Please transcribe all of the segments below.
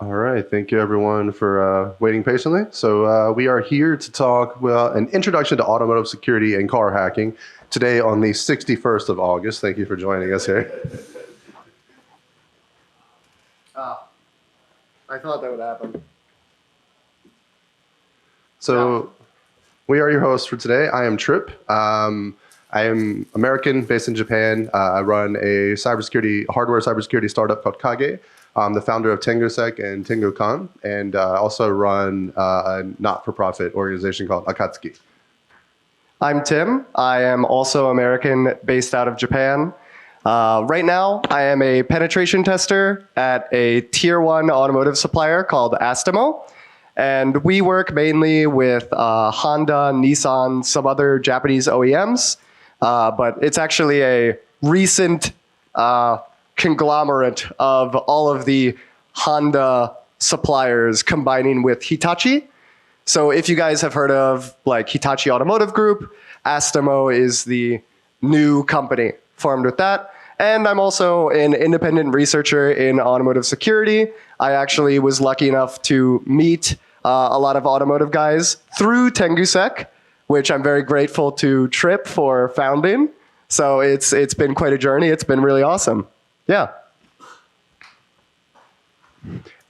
All right, thank you everyone for waiting patiently. So we are here to talk about an introduction to automotive security and car hacking today on the 61st of August. Thank you for joining us here. I thought that would happen. So we are your hosts for today. I am Tripp. I am American, based in Japan. I run a hardware cybersecurity startup called K.K. I'm the founder of TenguSec and TenguCon, and also run a not-for-profit organization called Akatsuki. I'm Tim. I am also American, based out of Japan. Right now, I am a penetration tester at a tier 1 automotive supplier called Astemo. And we work mainly with Honda, Nissan, some other Japanese OEMs. But it's actually a recent conglomerate of all of the Honda suppliers combining with Hitachi. So if you guys have heard of like Hitachi Automotive Group, Astemo is the new company formed with that. And I'm also an independent researcher in automotive security. I actually was lucky enough to meet a lot of automotive guys through TenguSec, which I'm very grateful to Tripp for founding. So it's been quite a journey. It's been really awesome. Yeah.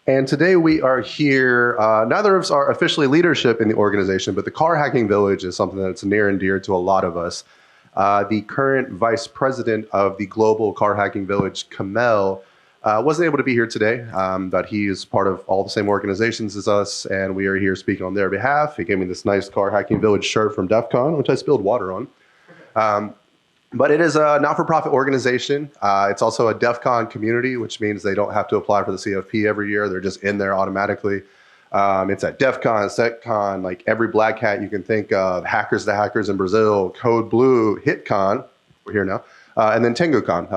And today we are here, neither of us are officially leadership in the organization, but the Car Hacking Village is something that's near and dear to a lot of us. The current vice president of the global Car Hacking Village, Kamel, wasn't able to be here today, but he is part of all the same organizations as us, and we are here speaking on their behalf. He gave me this nice Car Hacking Village shirt from DEF CON, which I spilled water on. But it is a not-for-profit organization. It's also a DEF CON community, which means they don't have to apply for the CFP every year. They're just in there automatically. It's at DEF CON, SecCon, like every black hat you can think of, Hackers to Hackers in Brazil, Code Blue, HitCon, we're here now, and then TenguCon,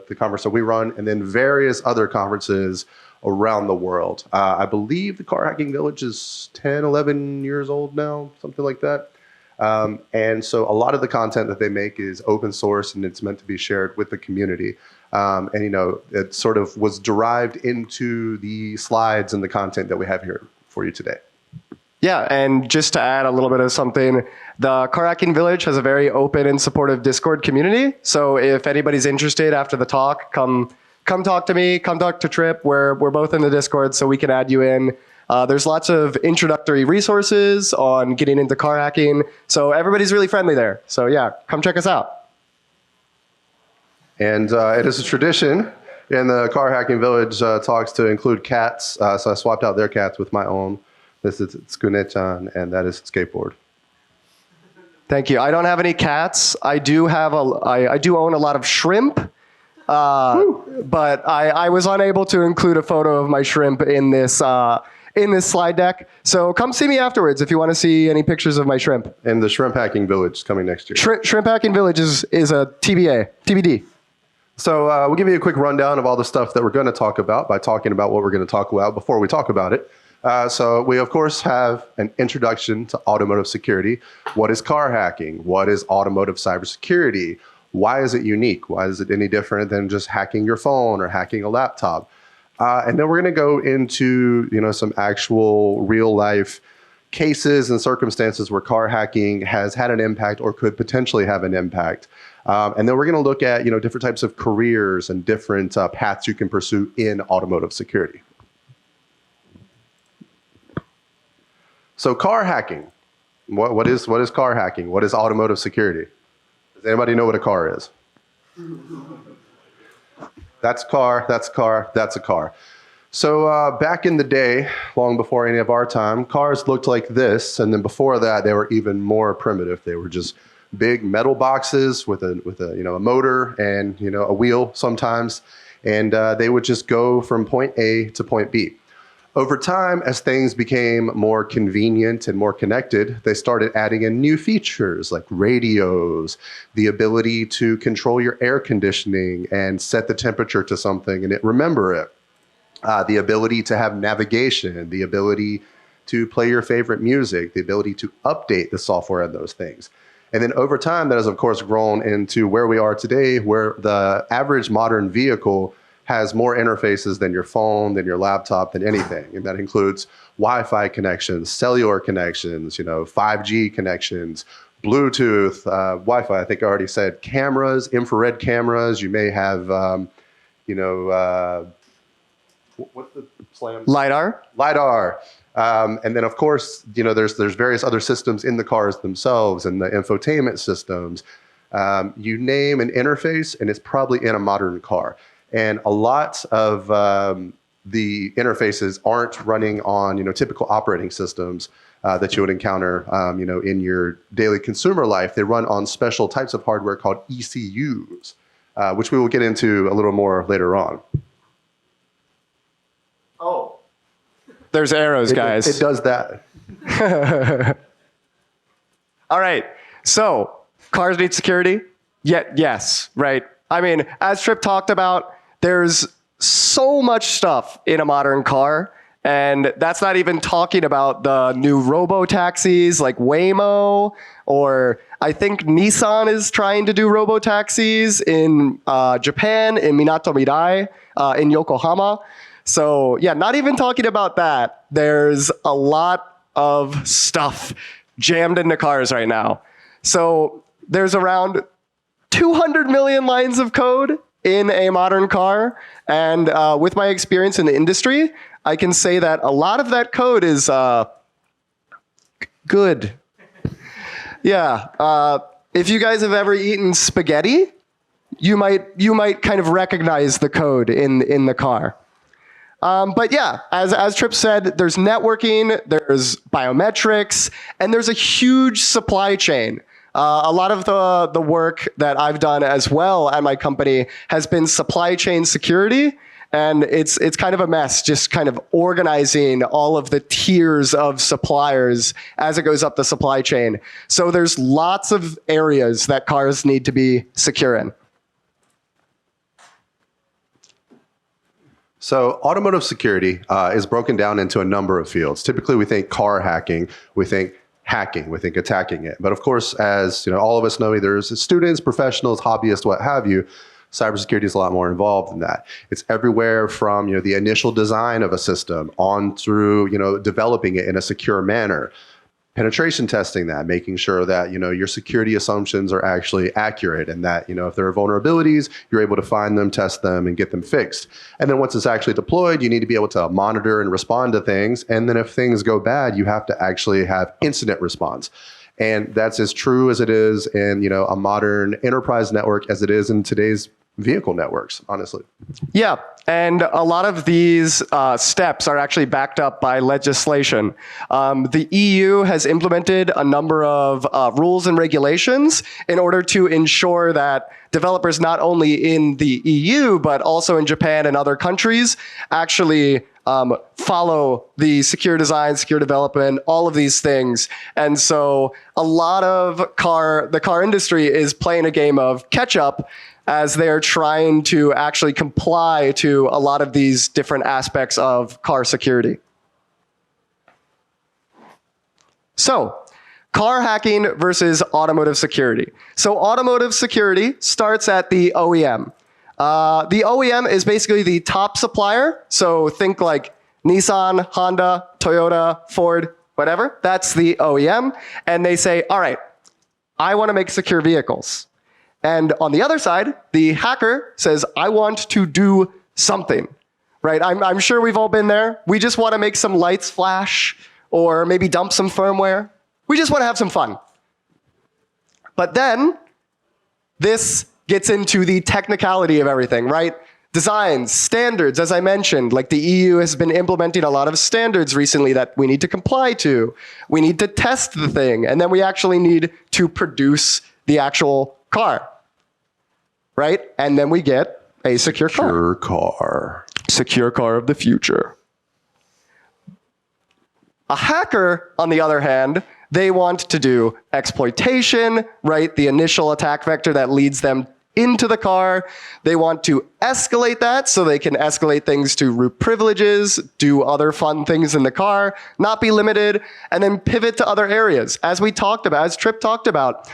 the conference that we run, and then various other conferences around the world. I believe the Car Hacking Village is 10, 11 years old now, something like that. And so a lot of the content that they make is open source and it's meant to be shared with the community. And, you know, it sort of was derived into the slides and the content that we have here for you today. Yeah, and just to add a little bit of something, the Car Hacking Village has a very open and supportive Discord community. So if anybody's interested after the talk, come talk to me, come talk to Tripp. We're both in the Discord, so we can add you in. There's lots of introductory resources on getting into car hacking. So everybody's really friendly there. So yeah, come check us out. And it is a tradition in the Car Hacking Village talks to include cats. So I swapped out their cats with my own. This is Tsukune-chan, and that is Skateboard. Thank you. I don't have any cats. I do own a lot of shrimp. But I was unable to include a photo of my shrimp in this slide deck. So come see me afterwards if you want to see any pictures of my shrimp. And the Shrimp Hacking Village is coming next year. Shrimp Hacking Village is a TBD. So we'll give you a quick rundown of all the stuff that we're going to talk about by talking about what we're going to talk about before we talk about it. So we, of course, have an introduction to automotive security. What is car hacking? What is automotive cybersecurity? Why is it unique? Why is it any different than just hacking your phone or hacking a laptop? And then we're going to go into some actual real life cases and circumstances where car hacking has had an impact or could potentially have an impact. And then we're going to look at different types of careers and different paths you can pursue in automotive security. So car hacking, what is car hacking? What is automotive security? Does anybody know what a car is? That's car, that's car, that's a car. So back in the day, long before any of our time, cars looked like this. And then before that, they were even more primitive. They were just big metal boxes with a motor and a wheel sometimes. And they would just go from point A to point B. Over time, as things became more convenient and more connected, they started adding in new features like radios, the ability to control your air conditioning and set the temperature to something and remember it. The ability to have navigation, the ability to play your favorite music, the ability to update the software and those things. And then over time, that has, of course, grown into where we are today, where the average modern vehicle has more interfaces than your phone, than your laptop, than anything. And that includes Wi-Fi connections, cellular connections, 5G connections, Bluetooth, Wi-Fi, I think I already said, cameras, infrared cameras. You may have, what's the slam? LiDAR. LiDAR. And then, of course, there's various other systems in the cars themselves and the infotainment systems. You name an interface, and it's probably in a modern car. And a lot of the interfaces aren't running on typical operating systems that you would encounter in your daily consumer life. They run on special types of hardware called ECUs, which we will get into a little more later on. Oh. There's arrows, guys. It does that. All right. So cars need security? Yes, right? I mean, as Tripp talked about, there's so much stuff in a modern car. And that's not even talking about the new robo-taxis like Waymo, or I think Nissan is trying to do robo-taxis in Japan, in Minato Mirai, in Yokohama. So yeah, not even talking about that. There's a lot of stuff jammed into cars right now. So there's around 200 million lines of code in a modern car. And with my experience in the industry, I can say that a lot of that code is good. Yeah. If you guys have ever eaten spaghetti, you might kind of recognize the code in the car. But yeah, as Tripp said, there's networking, there's biometrics, and there's a huge supply chain. A lot of the work that I've done as well at my company has been supply chain security. And it's kind of a mess, just kind of organizing all of the tiers of suppliers as it goes up the supply chain. So there's lots of areas that cars need to be secure in. So automotive security is broken down into a number of fields. Typically, we think car hacking, we think hacking, we think attacking it. But of course, as all of us know, there's students, professionals, hobbyists, what have you. Cybersecurity is a lot more involved than that. It's everywhere from the initial design of a system on through developing it in a secure manner, penetration testing that, making sure that your security assumptions are actually accurate, and that if there are vulnerabilities, you're able to find them, test them, and get them fixed. And then once it's actually deployed, you need to be able to monitor and respond to things. And then if things go bad, you have to actually have incident response. And that's as true as it is in a modern enterprise network as it is in today's vehicle networks, honestly. Yeah, and a lot of these steps are actually backed up by legislation. The EU has implemented a number of rules and regulations in order to ensure that developers not only in the EU, but also in Japan and other countries actually follow the secure design, secure development, all of these things. And so a lot of the car industry is playing a game of catch up as they are trying to actually comply to a lot of these different aspects of car security. So, car hacking versus automotive security. So automotive security starts at the OEM. The OEM is basically the top supplier. So think like Nissan, Honda, Toyota, Ford, whatever. That's the OEM. And they say, all right, I want to make secure vehicles. And on the other side, the hacker says, I want to do something, right? I'm sure we've all been there. We just want to make some lights flash or maybe dump some firmware. We just want to have some fun. But then this gets into the technicality of everything, right? Designs, standards, as I mentioned, like the EU has been implementing a lot of standards recently that we need to comply to. We need to test the thing, and then we actually need to produce the actual car, right? And then we get a secure car. Secure car of the future. A hacker, on the other hand, they want to do exploitation, right? The initial attack vector that leads them into the car. They want to escalate that so they can escalate things to root privileges, do other fun things in the car, not be limited, and then pivot to other areas. As we talked about, as Tripp talked about,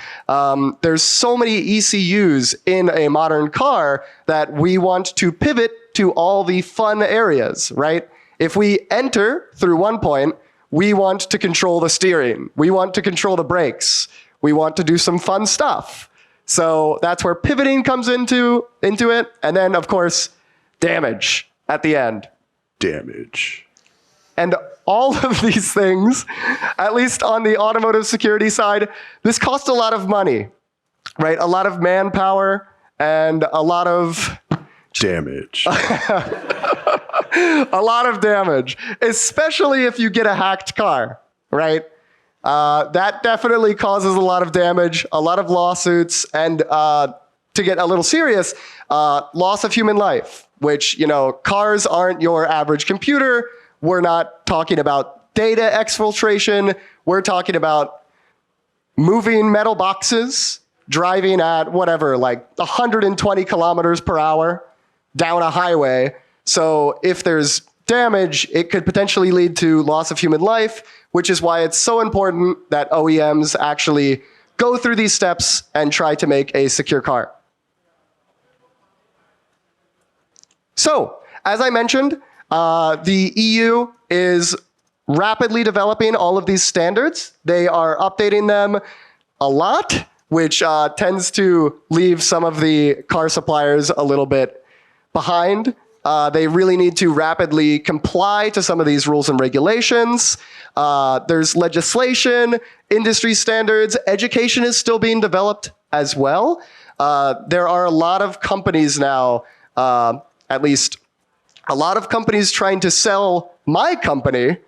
there's so many ECUs in a modern car that we want to pivot to all the fun areas, right? If we enter through one point, we want to control the steering. We want to control the brakes. We want to do some fun stuff. So that's where pivoting comes into it. And then, of course, damage at the end. Damage. And all of these things, at least on the automotive security side, this costs a lot of money, right? A lot of manpower and a lot of damage. A lot of damage, especially if you get a hacked car, right? That definitely causes a lot of damage, a lot of lawsuits, and to get a little serious, loss of human life, which, you know, cars aren't your average computer. We're not talking about data exfiltration. We're talking about moving metal boxes, driving at whatever, like 120 kilometers per hour down a highway. So if there's damage, it could potentially lead to loss of human life, which is why it's so important that OEMs actually go through these steps and try to make a secure car. So, as I mentioned, the EU is rapidly developing all of these standards. They are updating them a lot, which tends to leave some of the car suppliers a little bit behind. They really need to rapidly comply to some of these rules and regulations. There's legislation, industry standards, education is still being developed as well. There are a lot of companies now, at least a lot of companies trying to sell my company,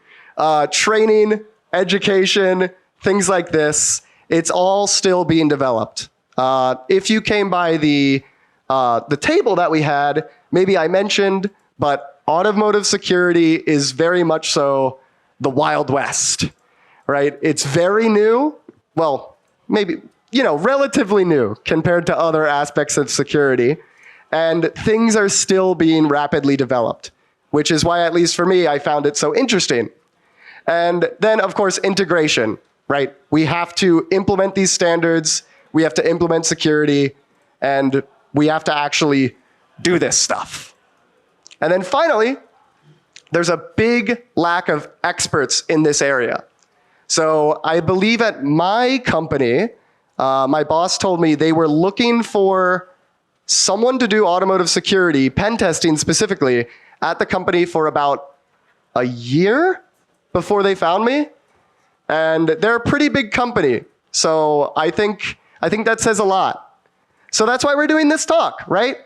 training, education, things like this. It's all still being developed. If you came by the table that we had, maybe I mentioned, but automotive security is very much so the Wild West, right? It's very new. Well, maybe, you know, relatively new compared to other aspects of security. And things are still being rapidly developed, which is why, at least for me, I found it so interesting. And then, of course, integration, right? We have to implement these standards. We have to implement security. And we have to actually do this stuff. And then finally, there's a big lack of experts in this area. So I believe at my company, my boss told me they were looking for someone to do automotive security, pen testing specifically, at the company for about a year before they found me. And they're a pretty big company. So I think that says a lot. So that's why we're doing this talk, right?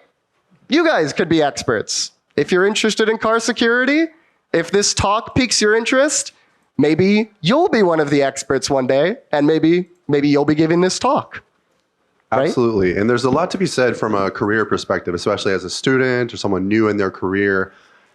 You guys could be experts. If you're interested in car security, if this talk piques your interest, maybe you'll be one of the experts one day, and maybe you'll be giving this talk. Right? Absolutely. And there's a lot to be said from a career perspective, especially as a student or someone new in their career.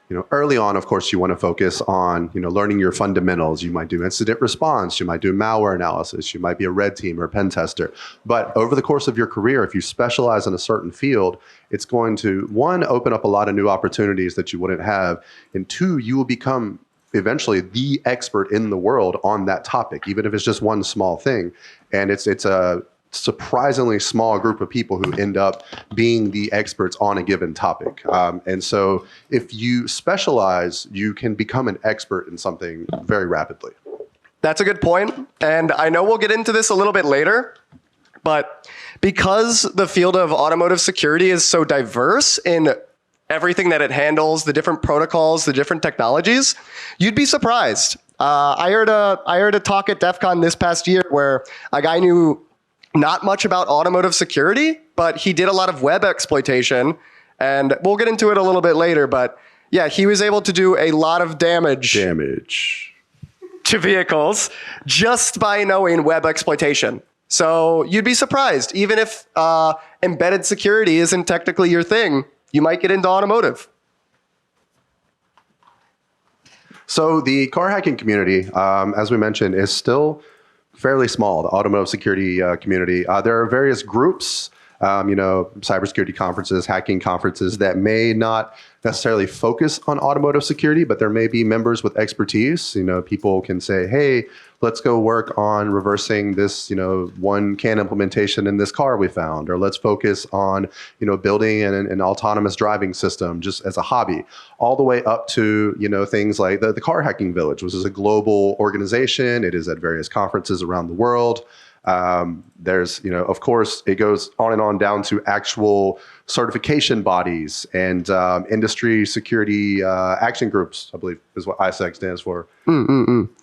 You know, early on, of course, you want to focus on, you know, learning your fundamentals. You might do incident response. You might do malware analysis. You might be a red team or a pen tester. But over the course of your career, if you specialize in a certain field, it's going to, one, open up a lot of new opportunities that you wouldn't have. And two, you will become eventually the expert in the world on that topic, even if it's just one small thing. And it's a surprisingly small group of people who end up being the experts on a given topic. And so if you specialize, you can become an expert in something very rapidly. That's a good point. And I know we'll get into this a little bit later, but because the field of automotive security is so diverse in everything that it handles, the different protocols, the different technologies, you'd be surprised. I heard a talk at DEF CON this past year where a guy knew not much about automotive security, but he did a lot of web exploitation. And we'll get into it a little bit later, but yeah, he was able to do a lot of damage to vehicles just by knowing web exploitation. So you'd be surprised, even if embedded security isn't technically your thing, you might get into automotive. So the car hacking community, as we mentioned, is still fairly small, the automotive security community. There are various groups cybersecurity conferences, hacking conferences that may not necessarily focus on automotive security, but there may be members with expertise. People can say, hey, let's go work on reversing this, one CAN implementation in this car we found, or let's focus on, building an autonomous driving system just as a hobby, all the way up to, things like the Car Hacking Village, which is a global organization. It is at various conferences around the world. There's, of course, it goes on and on down to actual certification bodies and industry security action groups, I believe is what ISAC stands for.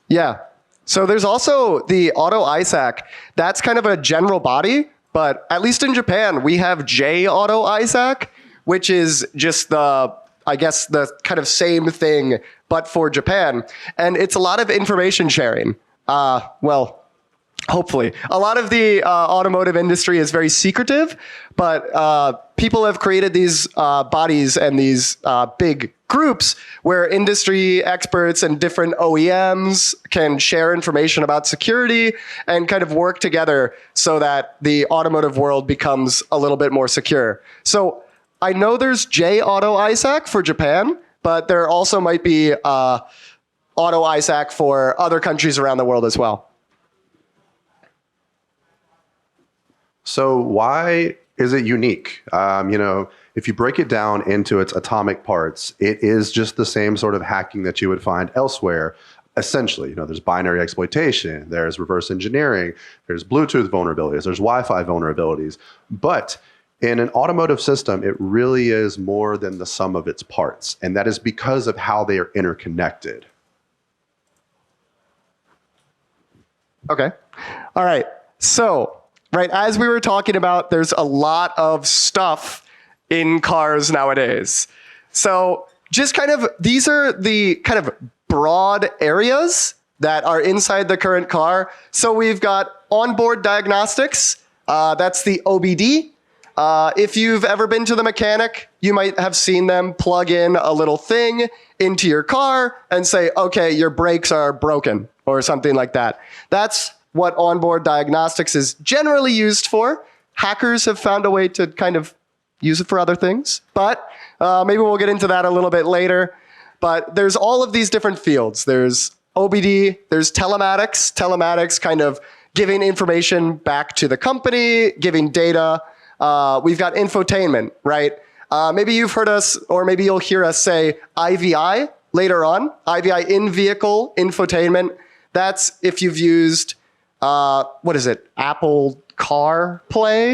Yeah. So there's also the Auto ISAC. That's kind of a general body, but at least in Japan, we have J Auto ISAC, which is just the kind of same thing, but for Japan. And it's a lot of information sharing. Hopefully. A lot of the automotive industry is very secretive, but people have created these bodies and these big groups where industry experts and different OEMs can share information about security and kind of work together so that the automotive world becomes a little bit more secure. So I know there's J Auto ISAC for Japan, but there also might be Auto ISAC for other countries around the world as well. So why is it unique? If you break it down into its atomic parts, it is just the same sort of hacking that you would find elsewhere. Essentially, there's binary exploitation, there's reverse engineering, there's Bluetooth vulnerabilities, there's Wi-Fi vulnerabilities. But in an automotive system, it really is more than the sum of its parts. And that is because of how they are interconnected. Okay. All right. So, right, as we were talking about, there's a lot of stuff in cars nowadays. So just these are the kind of broad areas that are inside the current car. So we've got onboard diagnostics. That's the OBD. If you've ever been to the mechanic, you might have seen them plug in a little thing into your car and say, okay, your brakes are broken or something like that. That's what onboard diagnostics is generally used for. Hackers have found a way to kind of use it for other things, but maybe we'll get into that a little bit later. But there's all of these different fields. There's OBD, there's telematics kind of giving information back to the company, giving data. We've got infotainment, right? Maybe you've heard us, or maybe you'll hear us say IVI later on. IVI, in-vehicle infotainment. That's if you've used Apple CarPlay?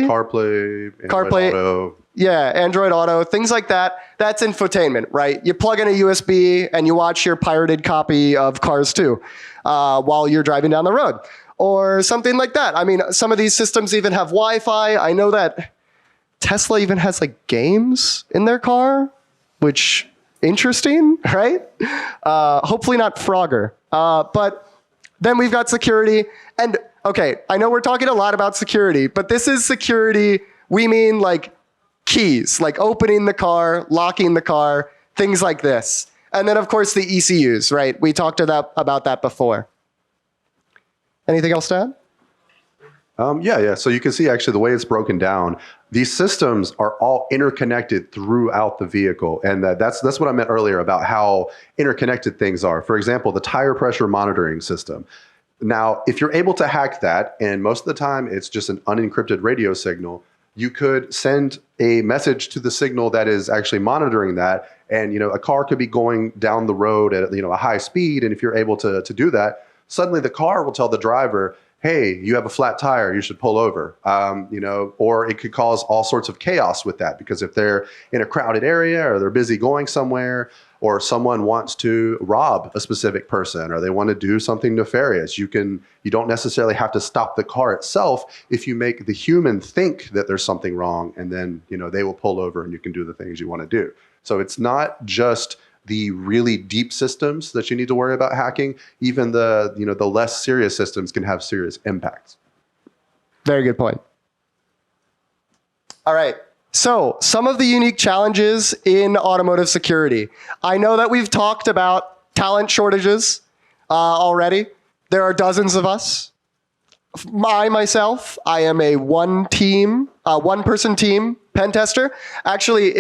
CarPlay, Auto. Yeah, Android Auto, things like that. That's infotainment, right? You plug in a USB and you watch your pirated copy of Cars 2 while you're driving down the road. Or something like that. I mean, some of these systems even have Wi-Fi. I know that Tesla even has games in their car, which interesting, right? Hopefully not Frogger. But then we've got security. And okay, I know we're talking a lot about security, but this is security. We mean keys, opening the car, locking the car, things like this. And then of course the ECUs, right? We talked about that before. Anything else to add? Yeah. So you can see actually the way it's broken down, these systems are all interconnected throughout the vehicle. And that's what I meant earlier about how interconnected things are. For example, the tire pressure monitoring system. Now, if you're able to hack that, and most of the time it's just an unencrypted radio signal, you could send a message to the signal that is actually monitoring that. And, a car could be going down the road at, a high speed. And if you're able to do that, suddenly the car will tell the driver, hey, you have a flat tire, you should pull over. Or it could cause all sorts of chaos with that, because if they're in a crowded area or they're busy going somewhere, or someone wants to rob a specific person, or they want to do something nefarious, you don't necessarily have to stop the car itself if you make the human think that there's something wrong, and then they will pull over and you can do the things you want to do. So it's not just the really deep systems that you need to worry about hacking. Even the less serious systems can have serious impacts. Very good point. All right. So some of the unique challenges in automotive security. I know that we've talked about talent shortages already. There are dozens of us. I am a one-person team pen tester. Actually,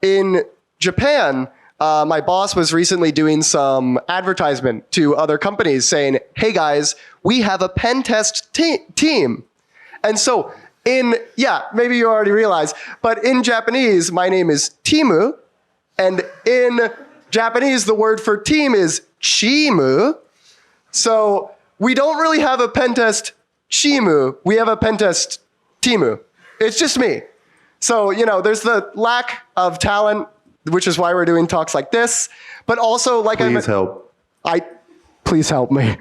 in Japan, my boss was recently doing some advertisement to other companies saying, hey guys, we have a pen test team. And so maybe you already realized, but in Japanese, my name is Timu. And in Japanese, the word for team is chimu. So we don't really have a pen test chimu. We have a pen test Timu. It's just me. So, there's the lack of talent, which is why we're doing talks like this. But also, Please help. Please help me.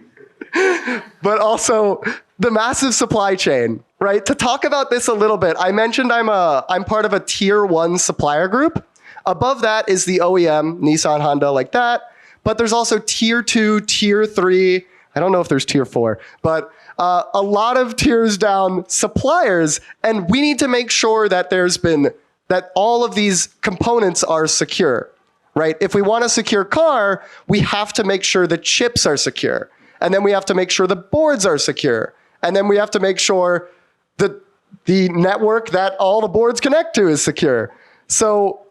But also the massive supply chain, right? To talk about this a little bit, I mentioned I'm part of a tier 1 supplier group. Above that is the OEM, Nissan, Honda, like that. But there's also tier 2, tier 3. I don't know if there's tier 4, but a lot of tiers down suppliers, and we need to make sure that that all of these components are secure, right? If we want a secure car, we have to make sure the chips are secure, and then we have to make sure the boards are secure, and then we have to make sure the network that all the boards connect to is secure. So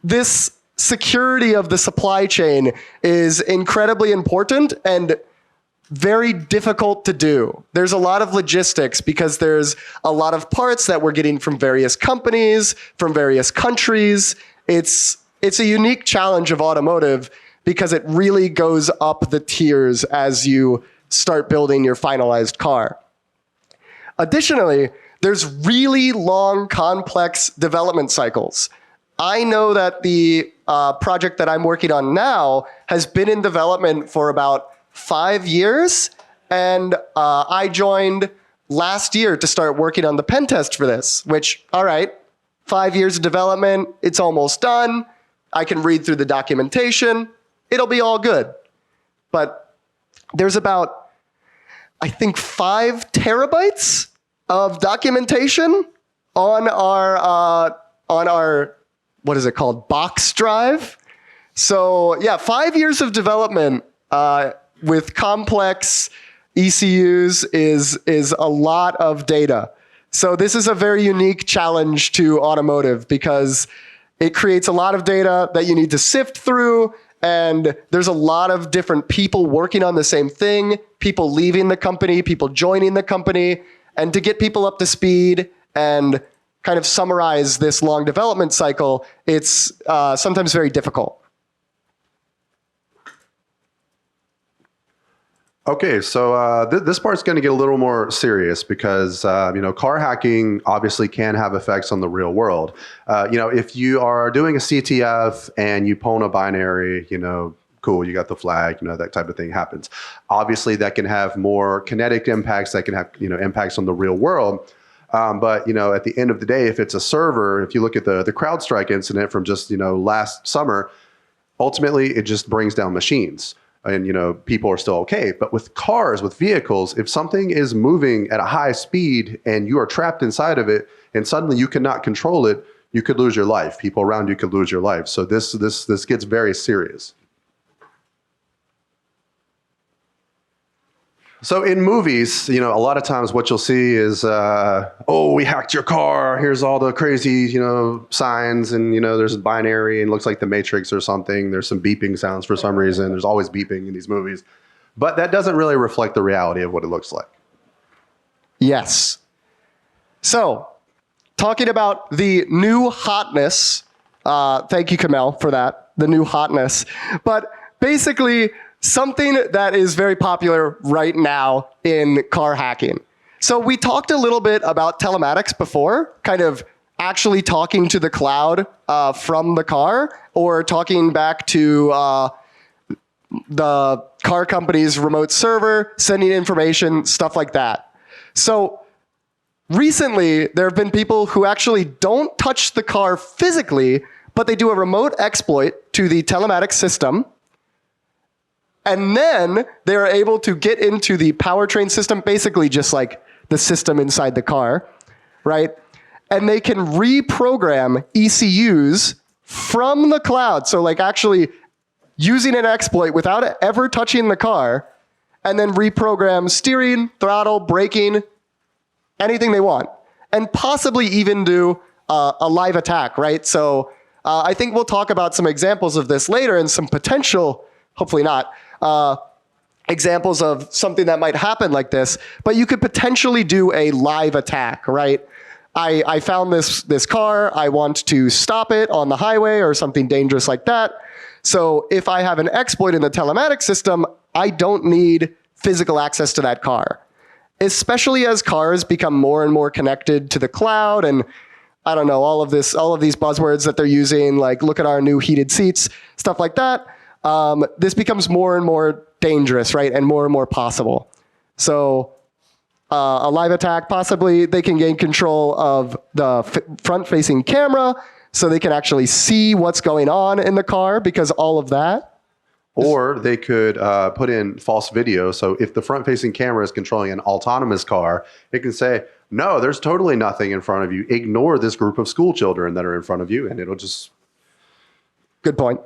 this security of the supply chain is incredibly important and very difficult to do. There's a lot of logistics because there's a lot of parts that we're getting from various companies, from various countries. It's a unique challenge of automotive because it really goes up the tiers as you start building your finalized car. Additionally, there's really long, complex development cycles. I know that the project that I'm working on now has been in development for about 5 years, and I joined last year to start working on the pen test for this, which, all right, 5 years of development, it's almost done. I can read through the documentation. It'll be all good. But there's about, I think, 5 terabytes of documentation on our what is it called, box drive. So yeah, 5 years of development with complex ECUs is a lot of data. So this is a very unique challenge to automotive because it creates a lot of data that you need to sift through, and there's a lot of different people working on the same thing, people leaving the company, people joining the company, and to get people up to speed and kind of summarize this long development cycle, it's sometimes very difficult. Okay, so this part's going to get a little more serious because car hacking obviously can have effects on the real world. If you are doing a CTF and you pwn a binary, cool, you got the flag, that type of thing happens. Obviously, that can have more kinetic impacts, that can have impacts on the real world. But at the end of the day, if it's a server, if you look at the CrowdStrike incident from just last summer, ultimately it just brings down machines. And people are still okay. But with cars, with vehicles, if something is moving at a high speed and you are trapped inside of it and suddenly you cannot control it, you could lose your life. People around you could lose your life. So this gets very serious. So in movies, a lot of times what you'll see is, oh, we hacked your car. Here's all the crazy, signs, and there's a binary and it looks like the Matrix or something. There's some beeping sounds for some reason. There's always beeping in these movies, but that doesn't really reflect the reality of what it looks like. Yes. So, talking about the new hotness. Thank you, Kamel, for that. The new hotness, but basically, something that is very popular right now in car hacking. So we talked a little bit about telematics before, kind of actually talking to the cloud from the car or talking back to the car company's remote server, sending information, stuff like that. So recently, there have been people who actually don't touch the car physically, but they do a remote exploit to the telematics system. And then they're able to get into the powertrain system, basically just like the system inside the car, right? And they can reprogram ECUs from the cloud. So like actually using an exploit without ever touching the car and then reprogram steering, throttle, braking, anything they want, and possibly even do a live attack, right? So I think we'll talk about some examples of this later and some potential, hopefully not, examples of something that might happen like this, but you could potentially do a live attack, right? I found this car, I want to stop it on the highway or something dangerous like that. So if I have an exploit in the telematics system, I don't need physical access to that car. Especially as cars become more and more connected to the cloud and I don't know, all of these buzzwords that they're using, like look at our new heated seats, stuff like that. This becomes more and more dangerous, right? And more possible. So a live attack, possibly they can gain control of the front-facing camera so they can actually see what's going on in the car because all of that. Or they could put in false video. So if the front-facing camera is controlling an autonomous car, it can say, no, there's totally nothing in front of you. Ignore this group of school children that are in front of you, and it'll just... Good point.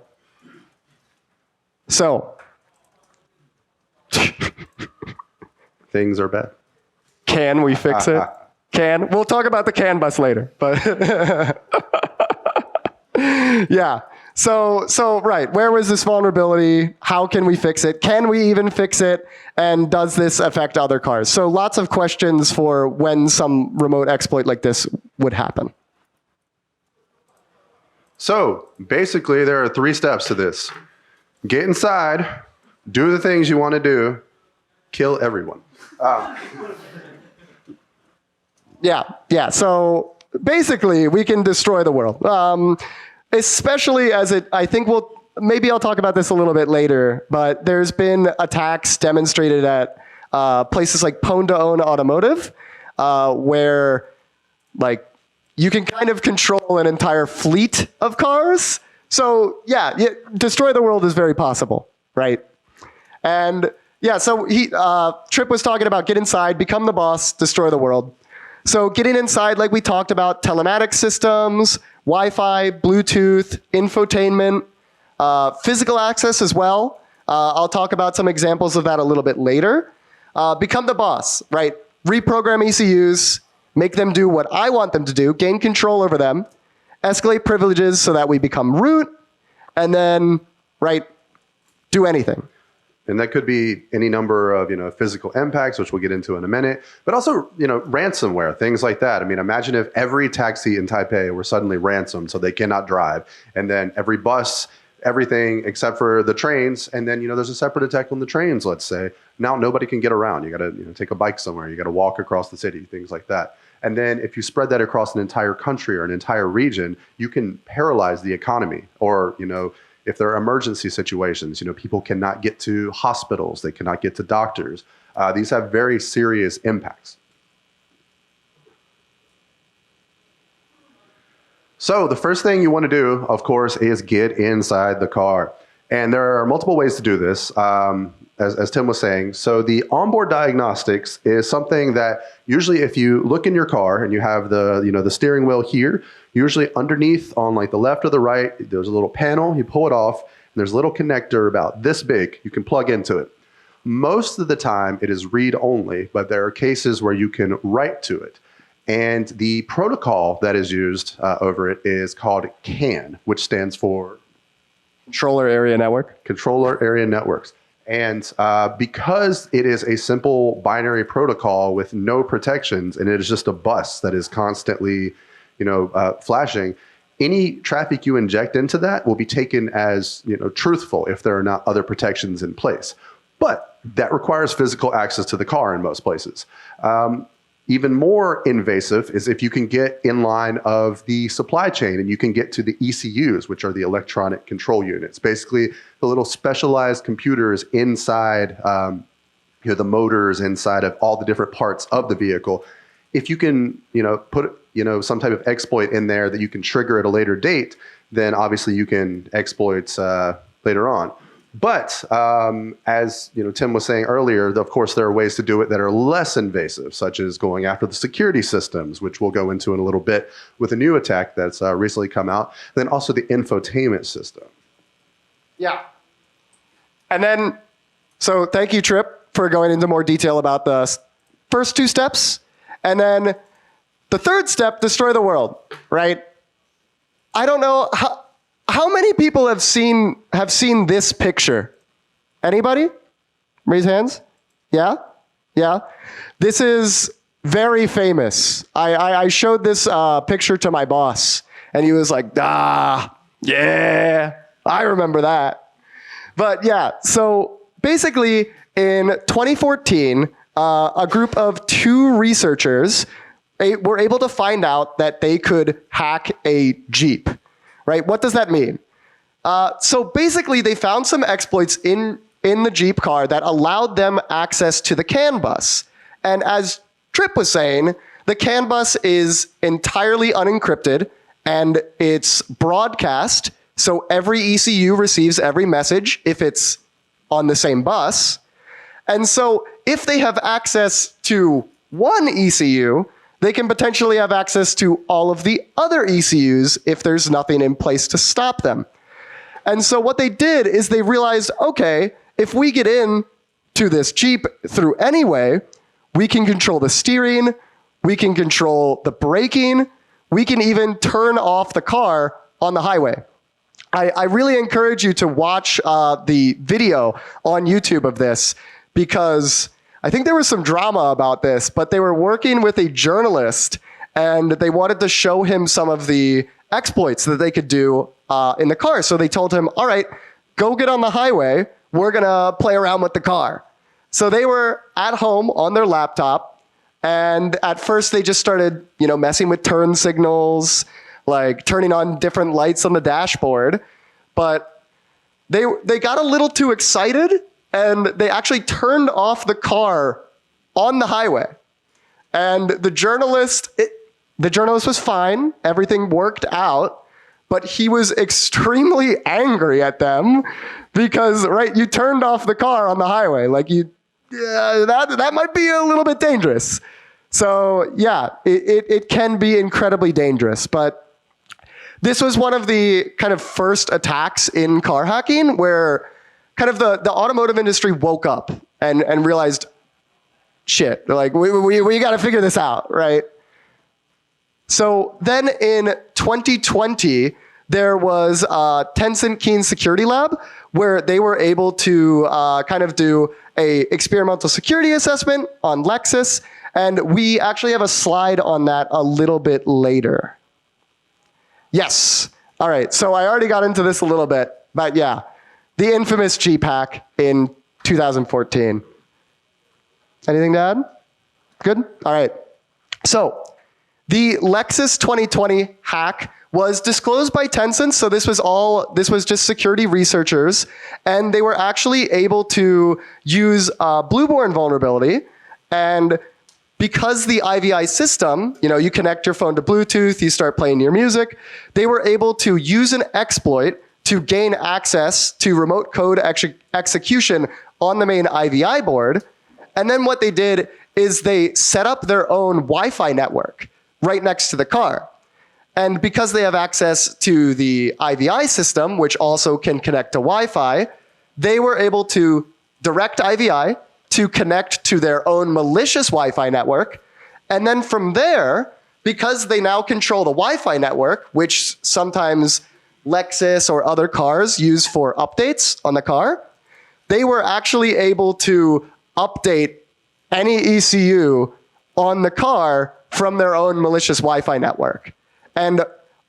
So... Things are bad. Can we fix it? We'll talk about the CAN bus later, but... Yeah. So right, where was this vulnerability? How can we fix it? Can we even fix it? And does this affect other cars? So lots of questions for when some remote exploit like this would happen. So basically, there are 3 steps to this. Get inside, do the things you want to do, kill everyone. Yeah. So basically, we can destroy the world. Especially as I think maybe I'll talk about this a little bit later, but there's been attacks demonstrated at places like Pwn2Own Automotive, where like you can kind of control an entire fleet of cars. So yeah, destroy the world is very possible, right? And yeah, so Tripp was talking about get inside, become the boss, destroy the world. So getting inside, like we talked about, telematics systems, Wi-Fi, Bluetooth, infotainment, physical access as well. I'll talk about some examples of that a little bit later. Become the boss, right? Reprogram ECUs, make them do what I want them to do, gain control over them, escalate privileges so that we become root, and then, right, do anything. And that could be any number of, physical impacts, which we'll get into in a minute, but also, ransomware, things like that. I mean, imagine if every taxi in Taipei were suddenly ransomed so they cannot drive, and then every bus, everything except for the trains, and then, there's a separate attack on the trains, let's say. Now nobody can get around. You got to take a bike somewhere. You got to walk across the city, things like that. And then if you spread that across an entire country or an entire region, you can paralyze the economy or, if there are emergency situations, people cannot get to hospitals, they cannot get to doctors. These have very serious impacts. So the first thing you want to do, of course, is get inside the car. And there are multiple ways to do this, as Tim was saying. So the onboard diagnostics is something that usually if you look in your car and you have the steering wheel here, usually underneath on like the left or the right, there's a little panel, you pull it off, and there's a little connector about this big, you can plug into it. Most of the time it is read only, but there are cases where you can write to it. And the protocol that is used over it is called CAN, which stands for Controller Area Network. Controller Area Networks. And because it is a simple binary protocol with no protections, and it is just a bus that is constantly flashing, any traffic you inject into that will be taken as truthful if there are not other protections in place. But that requires physical access to the car in most places. Even more invasive is if you can get in line of the supply chain and you can get to the ECUs, which are the electronic control units, basically the little specialized computers inside the motors inside of all the different parts of the vehicle. If you can put some type of exploit in there that you can trigger at a later date, then obviously you can exploit later on. But as Tim was saying earlier, of course, there are ways to do it that are less invasive, such as going after the security systems, which we'll go into in a little bit with a new attack that's recently come out. Then also the infotainment system. Yeah. And then, so thank you, Tripp. for going into more detail about the first 2 steps. And then the third step, destroy the world, right? I don't know, how many people have seen this picture? Anybody? Raise hands. Yeah? Yeah? This is very famous. I showed this picture to my boss, and he was like, yeah, I remember that. But yeah, so basically in 2014, a group of 2 researchers were able to find out that they could hack a Jeep, right? What does that mean? So basically they found some exploits in the Jeep car that allowed them access to the CAN bus. And as Tripp was saying, the CAN bus is entirely unencrypted and it's broadcast. So every ECU receives every message if it's on the same bus. And so if they have access to one ECU, they can potentially have access to all of the other ECUs if there's nothing in place to stop them. And so what they did is they realized, okay, if we get in to this Jeep through any way, we can control the steering, we can control the braking, we can even turn off the car on the highway. I really encourage you to watch the video on YouTube of this, because I think there was some drama about this, but they were working with a journalist and they wanted to show him some of the exploits that they could do in the car. So they told him, all right, go get on the highway. We're going to play around with the car. So they were at home on their laptop. And at first they just started, messing with turn signals, like turning on different lights on the dashboard. But they got a little too excited and they actually turned off the car on the highway. And the journalist was fine. Everything worked out. But he was extremely angry at them because, right, you turned off the car on the highway. Like, that might be a little bit dangerous. So, yeah, it can be incredibly dangerous. But this was one of the kind of first attacks in car hacking where kind of the automotive industry woke up and realized, shit, like we got to figure this out, right? So then in 2020, there was Tencent Keen Security Lab where they were able to kind of do a experimental security assessment on Lexus. And we actually have a slide on that a little bit later. Yes. All right. So I already got into this a little bit, but yeah, the infamous Jeep hack in 2014. Anything to add? Good? All right. So the Lexus 2020 hack was disclosed by Tencent. So this was just security researchers, and they were actually able to use a Blueborn vulnerability. And because the IVI system, you connect your phone to Bluetooth, you start playing your music, they were able to use an exploit to gain access to remote code execution on the main IVI board. And then what they did is they set up their own Wi-Fi network right next to the car. And because they have access to the IVI system, which also can connect to Wi-Fi, they were able to direct IVI to connect to their own malicious Wi-Fi network. And then from there, because they now control the Wi-Fi network, which sometimes Lexus or other cars use for updates on the car, they were actually able to update any ECU on the car from their own malicious Wi-Fi network. And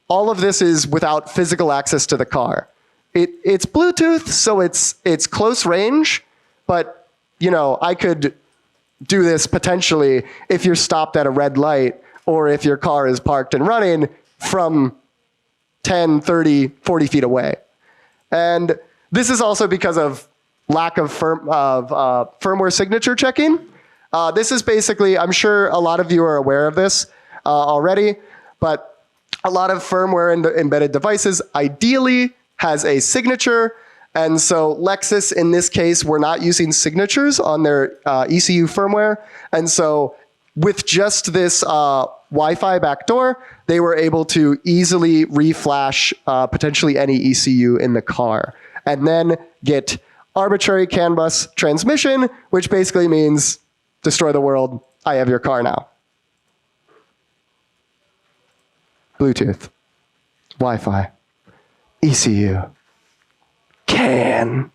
all of this is without physical access to the car. It's Bluetooth, so it's close range, but I could do this potentially if you're stopped at a red light or if your car is parked and running from 10, 30, 40 feet away. And this is also because of lack of firmware signature checking. This is basically, I'm sure a lot of you are aware of this already, but a lot of firmware in the embedded devices ideally has a signature. And so Lexus, in this case, were not using signatures on their ECU firmware. And so with just this Wi-Fi backdoor, they were able to easily reflash potentially any ECU in the car and then get arbitrary CAN bus transmission, which basically means destroy the world. I have your car now. Bluetooth, Wi-Fi, ECU, CAN.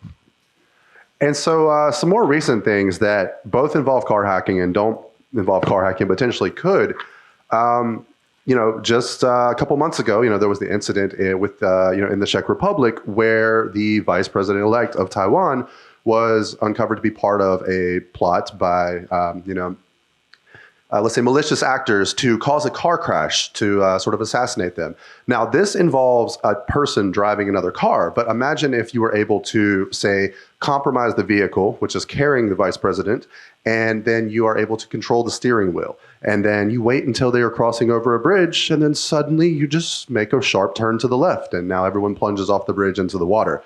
And so some more recent things that both involve car hacking and don't involve car hacking, potentially could. Just a couple months ago, there was the incident with, in the Czech Republic where the vice president-elect of Taiwan was uncovered to be part of a plot by, let's say, malicious actors to cause a car crash to sort of assassinate them. Now, this involves a person driving another car, but imagine if you were able to, say, compromise the vehicle, which is carrying the vice president, and then you are able to control the steering wheel. And then you wait until they are crossing over a bridge, and then suddenly you just make a sharp turn to the left, and now everyone plunges off the bridge into the water.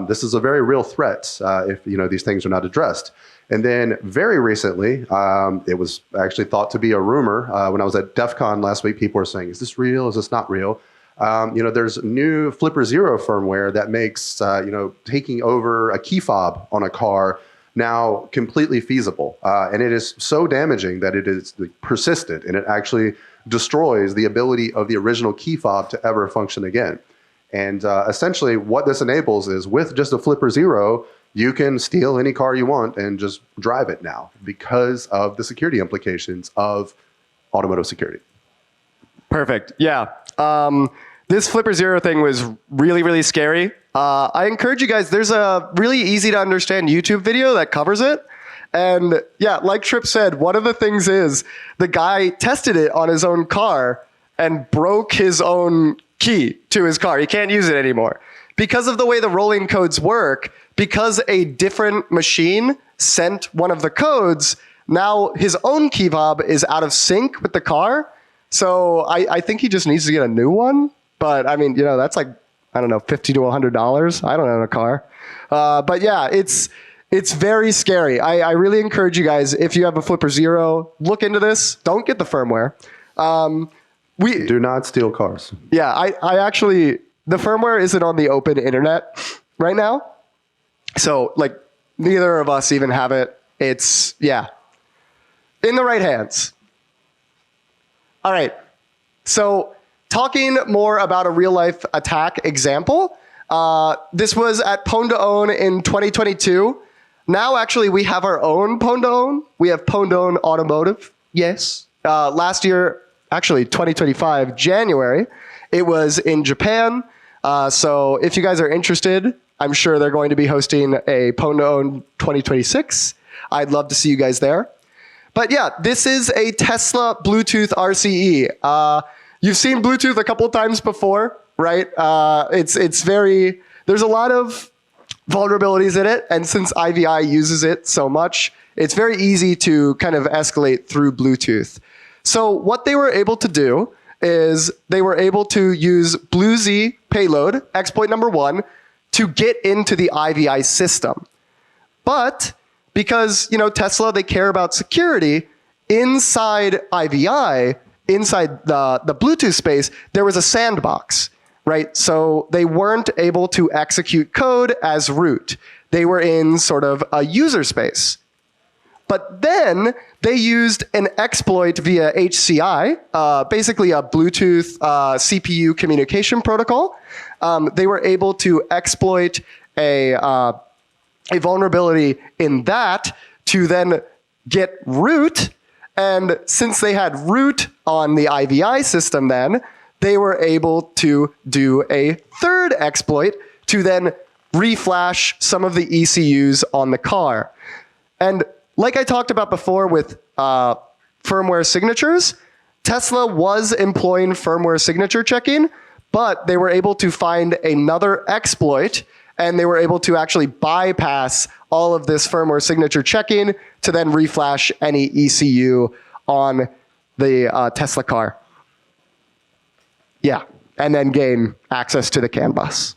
This is a very real threat if these things are not addressed. And then very recently, it was actually thought to be a rumor. When I was at DEF CON last week, people were saying, is this real? Is this not real? There's new Flipper Zero firmware that makes, taking over a key fob on a car now completely feasible. And it is so damaging that it is persistent, and it actually destroys the ability of the original key fob to ever function again. And essentially what this enables is with just a Flipper Zero, you can steal any car you want and just drive it now because of the security implications of automotive security. Perfect. Yeah. This Flipper Zero thing was really, really scary. I encourage you guys, there's a really easy to understand YouTube video that covers it. And yeah, like Tripp said, one of the things is the guy tested it on his own car and broke his own key to his car. He can't use it anymore. Because of the way the rolling codes work, because a different machine sent one of the codes, now his own key fob is out of sync with the car. So I think he just needs to get a new one. But I mean, that's like, I don't know, $50 to $100. I don't own a car. But yeah, it's very scary. I really encourage you guys, if you have a Flipper Zero, look into this. Don't get the firmware. We do not steal cars. Yeah, I actually, the firmware isn't on the open internet right now. So like neither of us even have it. It's, yeah, in the right hands. All right. So talking more about a real life attack example, this was at Pwn to Own in 2022. Now, actually, we have our own Pwn to Own. We have Pwn to Own Automotive. Yes. Last year, actually 2025, January, it was in Japan. So if you guys are interested, I'm sure they're going to be hosting a Pwn to Own 2026. I'd love to see you guys there. But yeah, this is a Tesla Bluetooth RCE. You've seen Bluetooth a couple of times before, right? There's a lot of vulnerabilities in it. And since IVI uses it so much, it's very easy to kind of escalate through Bluetooth. So what they were able to do is they were able to use BlueZ payload, exploit number 1, to get into the IVI system. But because, Tesla, they care about security, inside IVI, inside the Bluetooth space, there was a sandbox, right? So they weren't able to execute code as root. They were in sort of a user space. But then they used an exploit via HCI, basically a Bluetooth CPU communication protocol. They were able to exploit a vulnerability in that to then get root. And since they had root on the IVI system then, they were able to do a third exploit to then reflash some of the ECUs on the car. And like I talked about before with firmware signatures, Tesla was employing firmware signature checking, but they were able to find another exploit, and they were able to actually bypass all of this firmware signature checking to then reflash any ECU on the Tesla car. Yeah, and then gain access to the CAN bus.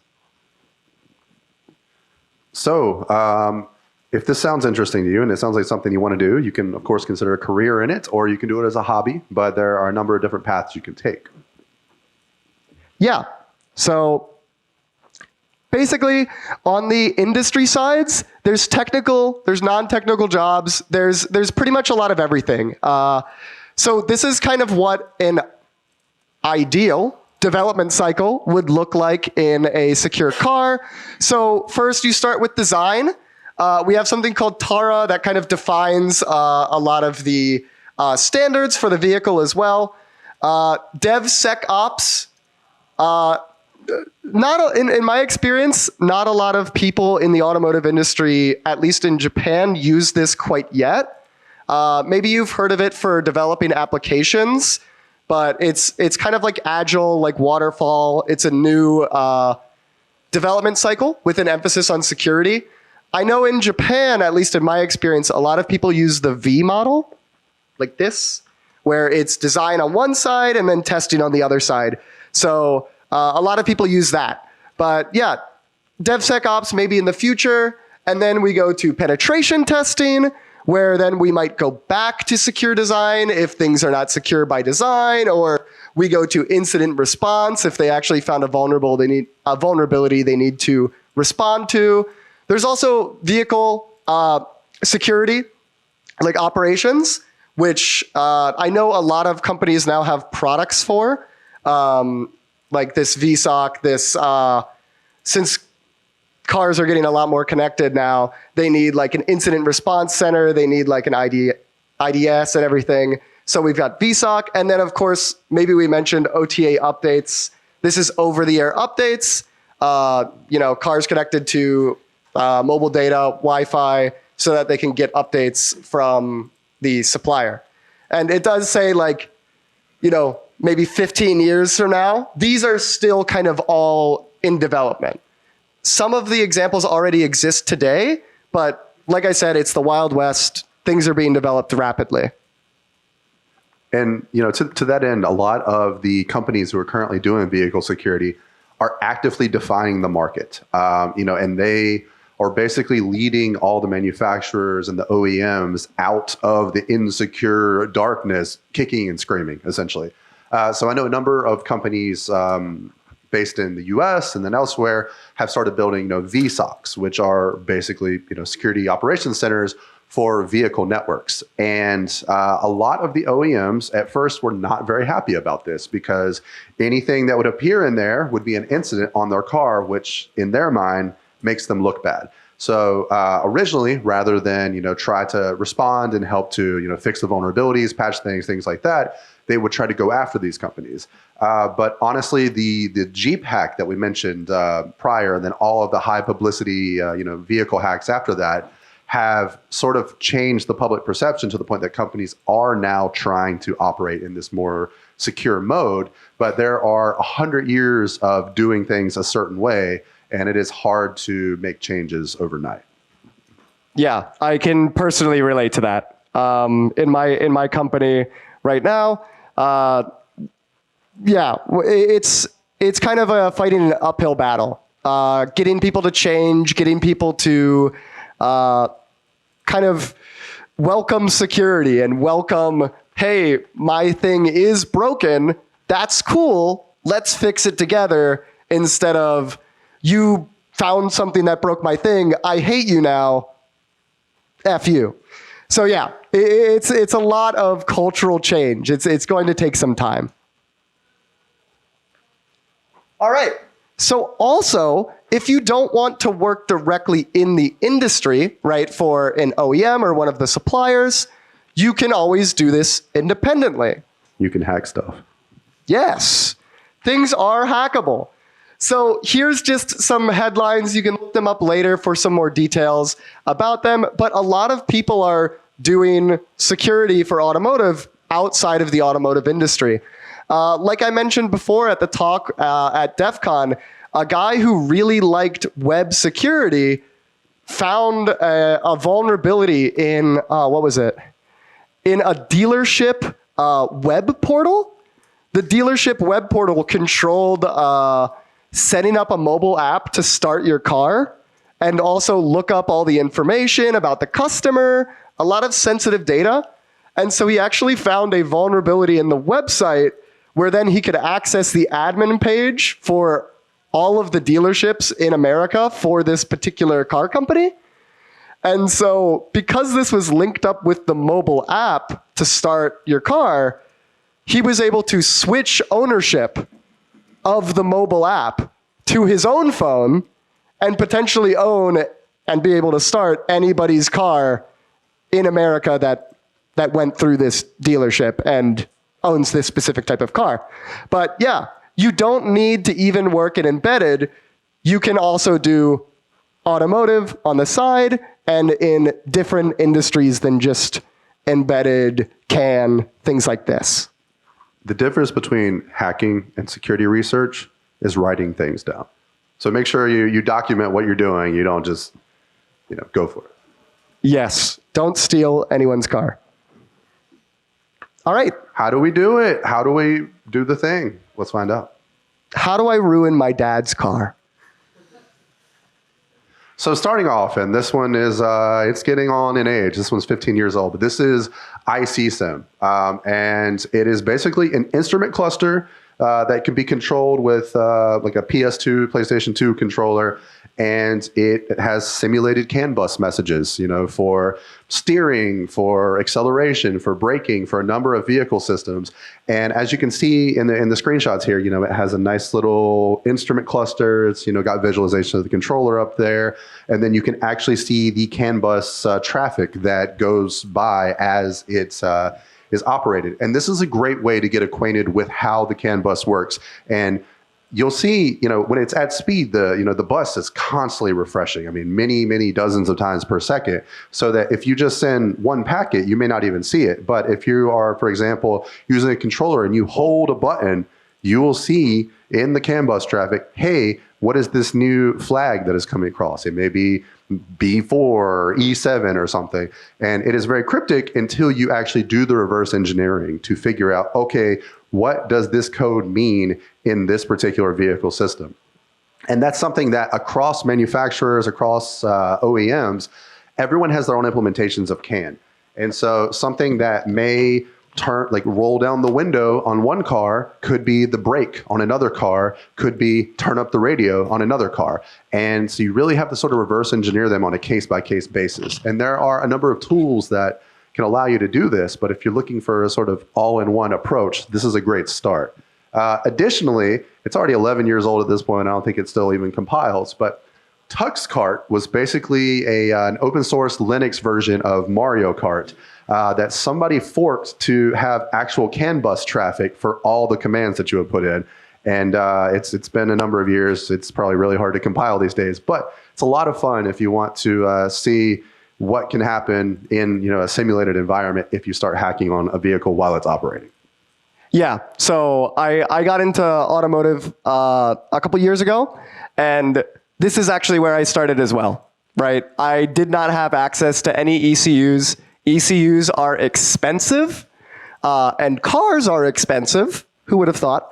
So, if this sounds interesting to you and it sounds like something you want to do, you can, of course, consider a career in it, or you can do it as a hobby, but there are a number of different paths you can take. Yeah. So basically, on the industry sides, there's technical, there's non-technical jobs, there's pretty much a lot of everything. So this is kind of what an ideal development cycle would look like in a secure car. So first you start with design. We have something called TARA that kind of defines a lot of the standards for the vehicle as well. DevSecOps, in my experience, not a lot of people in the automotive industry, at least in Japan, use this quite yet. Maybe you've heard of it for developing applications, but it's kind of like agile, like waterfall. It's a new development cycle with an emphasis on security. I know in Japan, at least in my experience, a lot of people use the V model, like this, where it's design on one side and then testing on the other side. So a lot of people use that. But yeah, DevSecOps maybe in the future. And then we go to penetration testing, where then we might go back to secure design if things are not secure by design, or we go to incident response if they actually found a vulnerability they need to respond to. There's also vehicle security, like operations, which I know a lot of companies now have products for, like this VSOC, since cars are getting a lot more connected now, they need like an incident response center, they need like an IDS and everything. So we've got VSOC, and then of course, maybe we mentioned OTA updates. This is over-the-air updates, cars connected to mobile data, Wi-Fi, so that they can get updates from the supplier. And it does say like, maybe 15 years from now, these are still kind of all in development. Some of the examples already exist today, but like I said, it's the Wild West. Things are being developed rapidly. And to that end, a lot of the companies who are currently doing vehicle security are actively defining the market. And they are basically leading all the manufacturers and the OEMs out of the insecure darkness, kicking and screaming, essentially. So I know a number of companies based in the US and then elsewhere have started building VSOCs, which are basically security operations centers for vehicle networks. And a lot of the OEMs at first were not very happy about this, because anything that would appear in there would be an incident on their car, which in their mind makes them look bad. So originally, rather than try to respond and help to fix the vulnerabilities, patch things like that, they would try to go after these companies. But honestly, the Jeep hack that we mentioned prior, and then all of the high publicity vehicle hacks after that, have sort of changed the public perception to the point that companies are now trying to operate in this more secure mode. But there are 100 years of doing things a certain way, and it is hard to make changes overnight. Yeah, I can personally relate to that. In my company right now, it's kind of a fighting an uphill battle. Getting people to change, getting people to kind of welcome security and welcome, hey, my thing is broken, that's cool, let's fix it together, instead of, you found something that broke my thing, I hate you now, F you. So yeah, it's a lot of cultural change. It's going to take some time. All right. So also, if you don't want to work directly in the industry, right, for an OEM or one of the suppliers, you can always do this independently. You can hack stuff. Yes, things are hackable. So here's just some headlines. You can look them up later for some more details about them. But a lot of people are doing security for automotive outside of the automotive industry. Like I mentioned before at the talk at DEF CON, a guy who really liked web security found a vulnerability in, in a dealership web portal. The dealership web portal controlled setting up a mobile app to start your car and also look up all the information about the customer, a lot of sensitive data. And so he actually found a vulnerability in the website where then he could access the admin page for all of the dealerships in America for this particular car company. And so because this was linked up with the mobile app to start your car, he was able to switch ownership of the mobile app to his own phone and potentially own and be able to start anybody's car in America that went through this dealership and owns this specific type of car. But yeah, you don't need to even work in embedded. You can also do automotive on the side and in different industries than just embedded, CAN, things like this. The difference between hacking and security research is writing things down. So make sure you document what you're doing. You don't just, go for it. Yes. Don't steal anyone's car. All right. How do we do it? How do we do the thing? Let's find out. How do I ruin my dad's car? So starting off, and this one is, it's getting on in age. This one's 15 years old, but this is ICSIM. And it is basically an instrument cluster that can be controlled with like a PS2, PlayStation 2 controller. And it has simulated CAN bus messages, for steering, for acceleration, for braking, for a number of vehicle systems. And as you can see in the screenshots here, it has a nice little instrument cluster. It's, got visualization of the controller up there. And then you can actually see the CAN bus traffic that goes by as it's is operated. And this is a great way to get acquainted with how the CAN bus works. And you'll see, when it's at speed, the bus is constantly refreshing. I mean, many dozens of times per second, so that if you just send one packet, you may not even see it. But if you are, for example, using a controller and you hold a button, you will see in the CAN bus traffic, hey, what is this new flag that is coming across? It may be B4 or E7 or something. And it is very cryptic until you actually do the reverse engineering to figure out, okay, what does this code mean in this particular vehicle system? And that's something that across manufacturers, across OEMs, everyone has their own implementations of CAN. And so something that may roll down the window on one car could be the brake on another car, could be turn up the radio on another car. And so you really have to sort of reverse engineer them on a case-by-case basis. And there are a number of tools that can allow you to do this, but if you're looking for a sort of all-in-one approach, this is a great start. Additionally, it's already 11 years old at this point. I don't think it still even compiles, but TuxKart was basically an open source Linux version of Mario Kart that somebody forked to have actual CAN bus traffic for all the commands that you would put in. And it's been a number of years. It's probably really hard to compile these days, but it's a lot of fun if you want to see what can happen in a simulated environment if you start hacking on a vehicle while it's operating. Yeah, so I got into automotive a couple years ago, and this is actually where I started as well, right? I did not have access to any ECUs. ECUs are expensive, and cars are expensive. Who would have thought?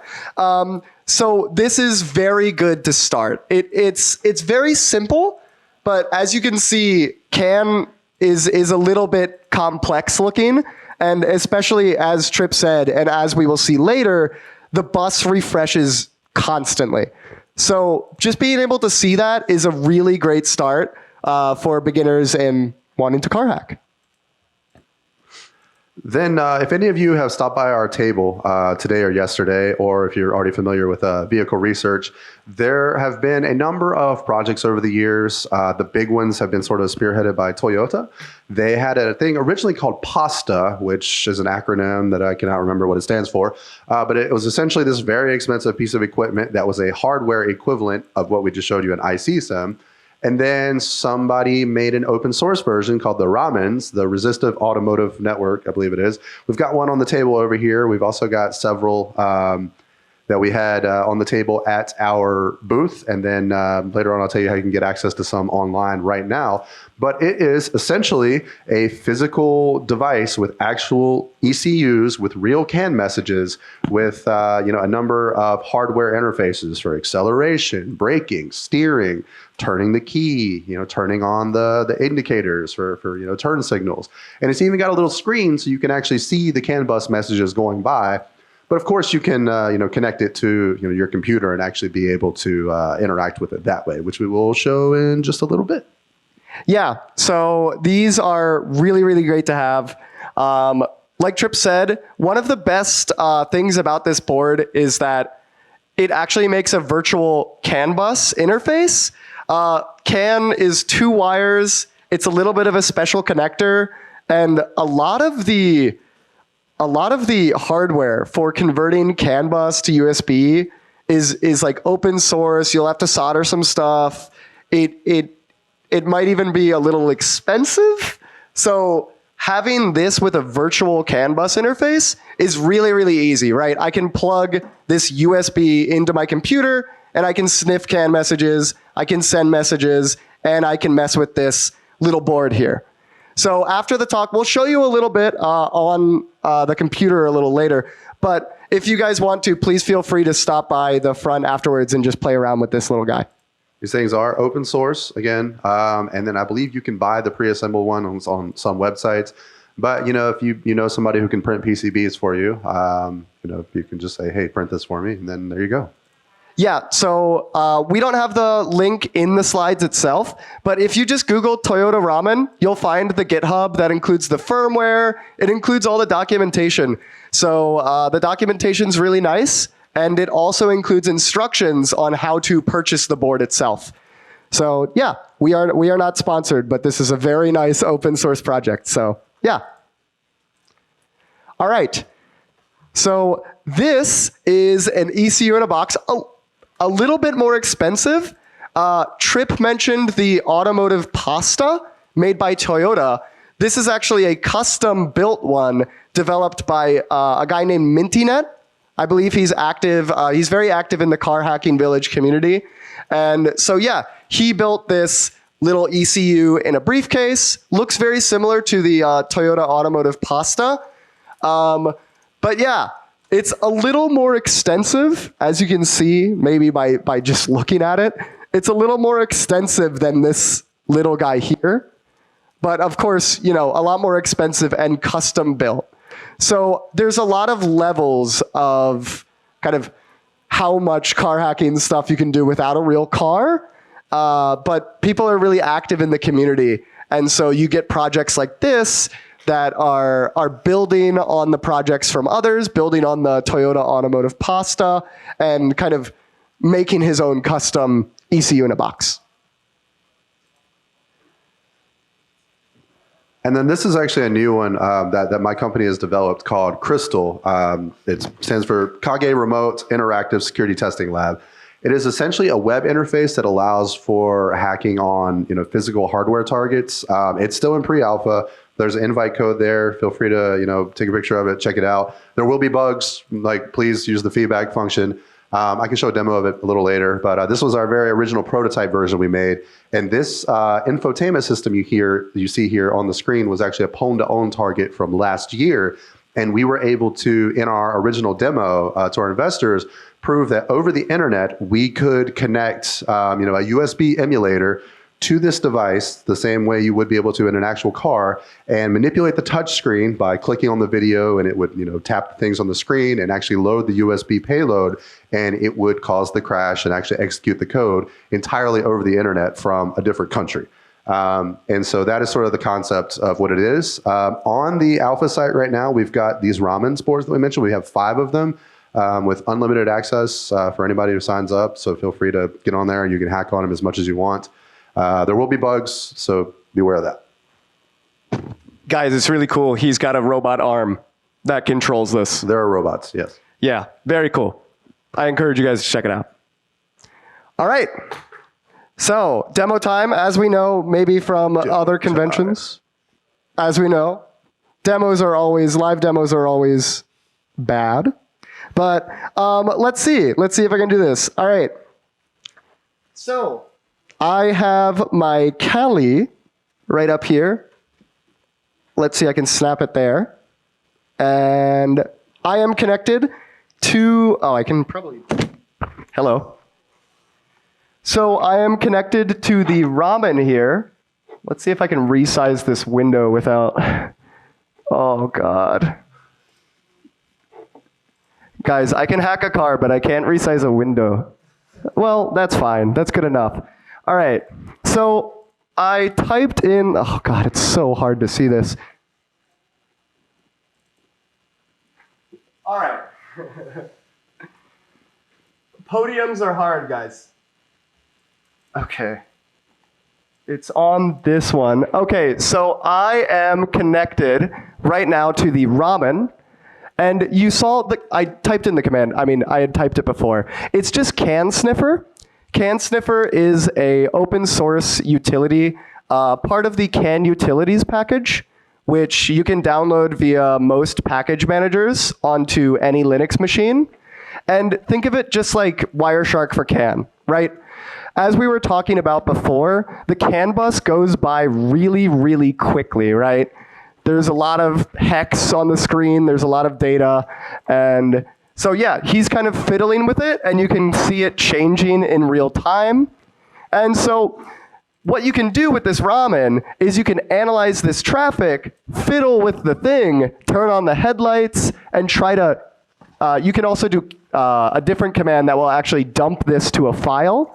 So this is very good to start. It's very simple, but as you can see, CAN is a little bit complex looking, and especially as Tripp said, and as we will see later, the bus refreshes constantly. So just being able to see that is a really great start for beginners in wanting to car hack. Then if any of you have stopped by our table today or yesterday, or if you're already familiar with vehicle research, there have been a number of projects over the years. The big ones have been sort of spearheaded by Toyota. They had a thing originally called PASTA, which is an acronym that I cannot remember what it stands for. But it was essentially this very expensive piece of equipment that was a hardware equivalent of what we just showed you in ICSIM. And then somebody made an open source version called the RAMNs, the Resistive Automotive Network, I believe it is. We've got one on the table over here. We've also got several that we had on the table at our booth. And then later on, I'll tell you how you can get access to some online right now. But it is essentially a physical device with actual ECUs, with real CAN messages, with a number of hardware interfaces for acceleration, braking, steering, turning the key, turning on the indicators for turn signals. And it's even got a little screen so you can actually see the CAN bus messages going by. But of course, you can connect it to your computer and actually be able to interact with it that way, which we will show in just a little bit. Yeah, so these are really, really great to have. Like Tripp said, one of the best things about this board is that it actually makes a virtual CAN bus interface. CAN is 2 wires. It's a little bit of a special connector, and a lot of the hardware for converting CAN bus to USB is like open source. You'll have to solder some stuff. It might even be a little expensive. So having this with a virtual CAN bus interface is really, really easy, right? I can plug this USB into my computer and I can sniff CAN messages, I can send messages, and I can mess with this little board here. So after the talk, we'll show you a little bit on the computer a little later. But if you guys want to, please feel free to stop by the front afterwards and just play around with this little guy. These things are open source again, and then I believe you can buy the pre-assembled one on some websites. But if you know somebody who can print PCBs for you, you can just say, hey, print this for me, and then there you go. Yeah, so we don't have the link in the slides itself, but if you just Google Toyota RAMN, you'll find the GitHub that includes the firmware. It includes all the documentation. So the documentation's really nice, and it also includes instructions on how to purchase the board itself. So yeah, we are not sponsored, but this is a very nice open source project. So yeah. All right. So this is an ECU in a box. A little bit more expensive. Tripp mentioned the automotive pasta made by Toyota. This is actually a custom built one developed by a guy named Mintynet. I believe he's active. He's very active in the car hacking village community. And so yeah, he built this little ECU in a briefcase. Looks very similar to the Toyota automotive pasta. But yeah, it's a little more extensive, as you can see, maybe by just looking at it. It's a little more extensive than this little guy here. But of course, a lot more expensive and custom built. So there's a lot of levels of kind of how much car hacking stuff you can do without a real car. But people are really active in the community. And so you get projects like this that are building on the projects from others, building on the Toyota automotive pasta, and kind of making his own custom ECU in a box. And then this is actually a new one that my company has developed called Crystal. It stands for Kage Remote Interactive Security Testing Lab. It is essentially a web interface that allows for hacking on physical hardware targets. It's still in pre-alpha. There's an invite code there. Feel free to take a picture of it, check it out. There will be bugs. Please use the feedback function. I can show a demo of it a little later, but this was our very original prototype version we made. And this infotainment system you see here on the screen was actually a pwn-to-own target from last year. And we were able to, in our original demo to our investors, prove that over the internet, we could connect a USB emulator to this device the same way you would be able to in an actual car, and manipulate the touch screen by clicking on the video, and it would tap the things on the screen and actually load the USB payload, and it would cause the crash and actually execute the code entirely over the internet from a different country. And so that is sort of the concept of what it is. On the alpha site right now, we've got these RAMN boards that we mentioned. We have 5 of them with unlimited access for anybody who signs up. So feel free to get on there and you can hack on them as much as you want. There will be bugs, so beware of that. Guys, it's really cool. He's got a robot arm that controls this. There are robots, yes. Yeah, very cool. I encourage you guys to check it out. All right. So, demo time, as we know, maybe from other conventions. As we know, live demos are always bad. But let's see. Let's see if I can do this. All right. So, I have my Kali right up here. Let's see, I can snap it there. And I am connected to, I can probably, hello. So I am connected to the RAMN here. Let's see if I can resize this window without, oh God. Guys, I can hack a car, but I can't resize a window. Well, that's fine. That's good enough. All right. So I typed in, oh God, it's so hard to see this. All right. Podiums are hard, guys. Okay. It's on this one. Okay, so I am connected right now to the RAMN. And you saw, I typed in the command. I mean, I had typed it before. It's just Can Sniffer. Can Sniffer is a open source utility, part of the Can Utilities package, which you can download via most package managers onto any Linux machine. And think of it just like Wireshark for Can, right? As we were talking about before, the CAN bus goes by really, really quickly, right? There's a lot of hex on the screen, there's a lot of data, and so yeah, he's kind of fiddling with it, and you can see it changing in real time. And so what you can do with this RAMN is you can analyze this traffic, fiddle with the thing, turn on the headlights, and try to, you can also do a different command that will actually dump this to a file.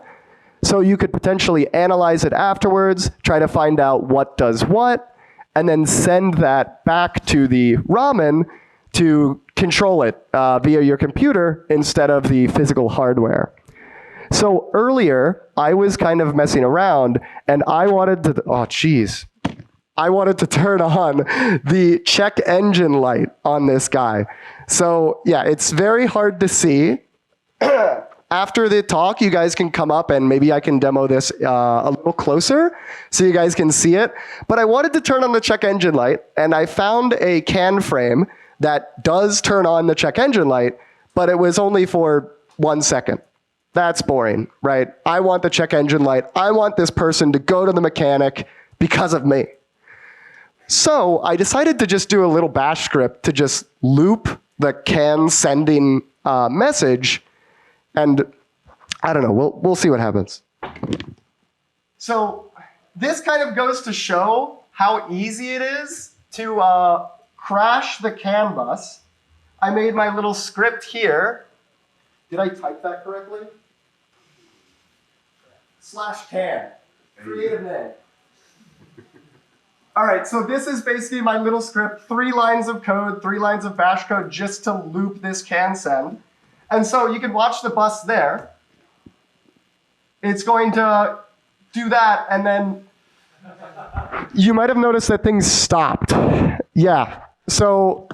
So you could potentially analyze it afterwards, try to find out what does what, and then send that back to the RAMN to control it via your computer instead of the physical hardware. So earlier, I was kind of messing around, and I wanted to, oh geez. I wanted to turn on the check engine light on this guy. So yeah, it's very hard to see. After the talk, you guys can come up and maybe I can demo this a little closer so you guys can see it. But I wanted to turn on the check engine light, and I found a CAN frame that does turn on the check engine light, but it was only for 1 second. That's boring, right? I want the check engine light. I want this person to go to the mechanic because of me. So I decided to just do a little bash script to just loop the CAN sending message. And I don't know, we'll see what happens. So this kind of goes to show how easy it is to crash the CAN bus. I made my little script here. Did I type that correctly? /can, creative name. All right, so this is basically my little script, 3 lines of code, 3 lines of bash code just to loop this CAN send. And so you can watch the bus there. It's going to do that, and then you might have noticed that things stopped. Yeah, so